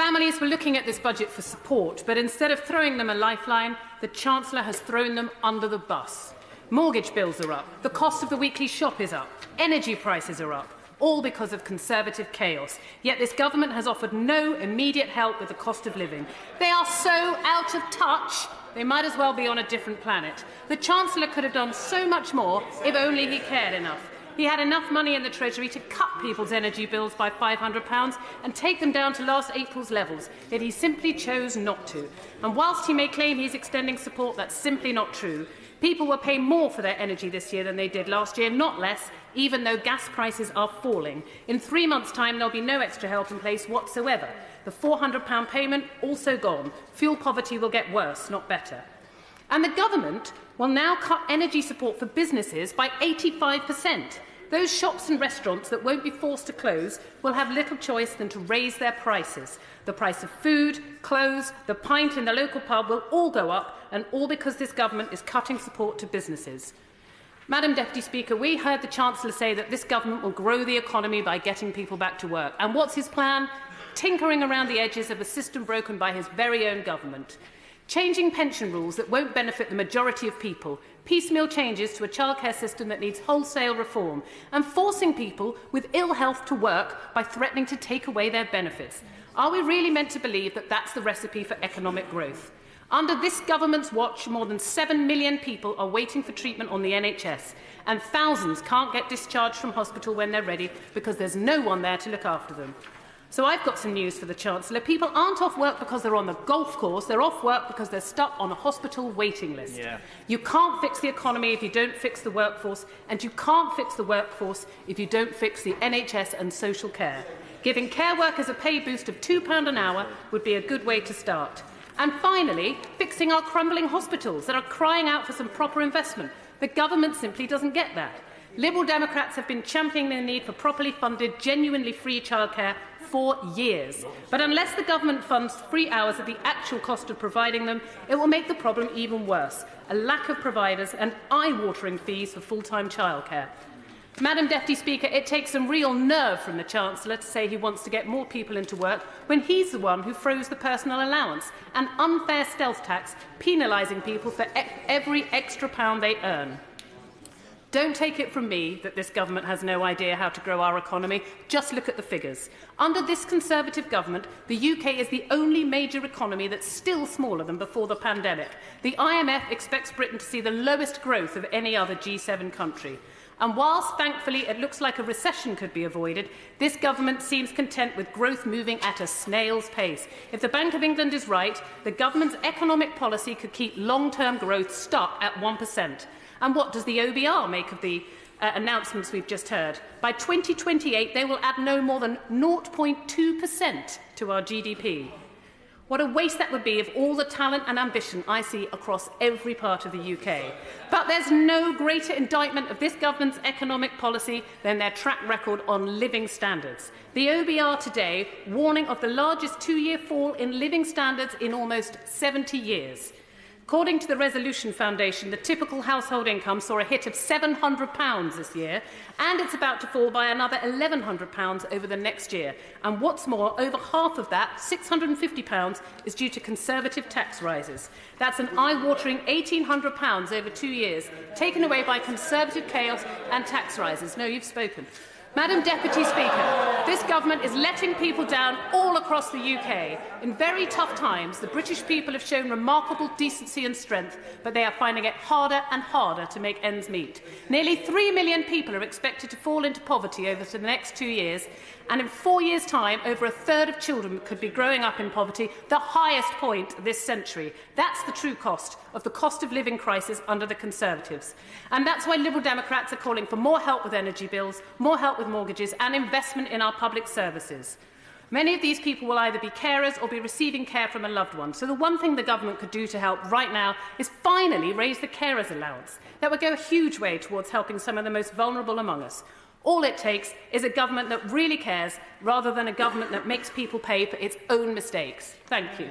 Families were looking at this budget for support, but instead of throwing them a lifeline, the Chancellor has thrown them under the bus. Mortgage bills are up, the cost of the weekly shop is up, energy prices are up, all because of Conservative chaos. Yet this government has offered no immediate help with the cost of living. They are so out of touch, they might as well be on a different planet. The Chancellor could have done so much more if only he cared enough. He had enough money in the Treasury to cut people's energy bills by £500 and take them down to last April's levels, yet he simply chose not to. And whilst he may claim he's extending support, that's simply not true. People will pay more for their energy this year than they did last year, not less, even though gas prices are falling. In 3 months' time, there'll be no extra help in place whatsoever. The £400 payment also gone. Fuel poverty will get worse, not better. And the government will now cut energy support for businesses by 85%. Those shops and restaurants that won't be forced to close will have little choice than to raise their prices. The price of food, clothes, the pint in the local pub will all go up, and all because this government is cutting support to businesses. Madam Deputy Speaker, we heard the Chancellor say that this government will grow the economy by getting people back to work. And what's his plan? Tinkering around the edges of a system broken by his very own government. Changing pension rules that won't benefit the majority of people, piecemeal changes to a childcare system that needs wholesale reform, and forcing people with ill health to work by threatening to take away their benefits. Are we really meant to believe that that's the recipe for economic growth? Under this government's watch, more than 7 million people are waiting for treatment on the NHS, and thousands can't get discharged from hospital when they're ready because there's no one there to look after them. So I've got some news for the Chancellor. People aren't off work because they're on the golf course. They're off work because they're stuck on a hospital waiting list. You can't fix the economy if you don't fix the workforce, and you can't fix the workforce if you don't fix the NHS and social care. Giving care workers a pay boost of £2 an hour would be a good way to start. And finally, fixing our crumbling hospitals that are crying out for some proper investment. The government simply doesn't get that. Liberal Democrats have been championing the need for properly funded, genuinely free childcare for years. But unless the government funds free hours at the actual cost of providing them, it will make the problem even worse: a lack of providers and eye-watering fees for full-time childcare. Madam Deputy Speaker, it takes some real nerve from the Chancellor to say he wants to get more people into work when he's the one who froze the personal allowance, an unfair stealth tax penalising people for every extra pound they earn. Don't take it from me that this government has no idea how to grow our economy. Just look at the figures. Under this Conservative government, the UK is the only major economy that's still smaller than before the pandemic. The IMF expects Britain to see the lowest growth of any other G7 country. And whilst, thankfully, it looks like a recession could be avoided, this government seems content with growth moving at a snail's pace. If the Bank of England is right, the government's economic policy could keep long-term growth stuck at 1%. And what does the OBR make of the announcements we've just heard? By 2028, they will add no more than 0.2% to our GDP. What a waste that would be of all the talent and ambition I see across every part of the UK. But there's no greater indictment of this government's economic policy than their track record on living standards. The OBR today warning of the largest two-year fall in living standards in almost 70 years. According to the Resolution Foundation, the typical household income saw a hit of £700 this year, and it's about to fall by another £1,100 over the next year. And what's more, over half of that, £650, is due to Conservative tax rises. That's an eye-watering £1,800 over 2 years, taken away by Conservative chaos and tax rises. No, you've spoken. Madam Deputy Speaker, this government is letting people down all across the UK. In very tough times, the British people have shown remarkable decency and strength, but they are finding it harder and harder to make ends meet. Nearly 3 million people are expected to fall into poverty over the next 2 years, and in 4 years' time, over a third of children could be growing up in poverty, the highest point this century. That's the true cost of the cost of living crisis under the Conservatives. And that's why Liberal Democrats are calling for more help with energy bills, more help with mortgages and investment in our public services. Many of these people will either be carers or be receiving care from a loved one. So the one thing the government could do to help right now is finally raise the carers allowance. That would go a huge way towards helping some of the most vulnerable among us. All it takes is a government that really cares, rather than a government that makes people pay for its own mistakes. Thank you.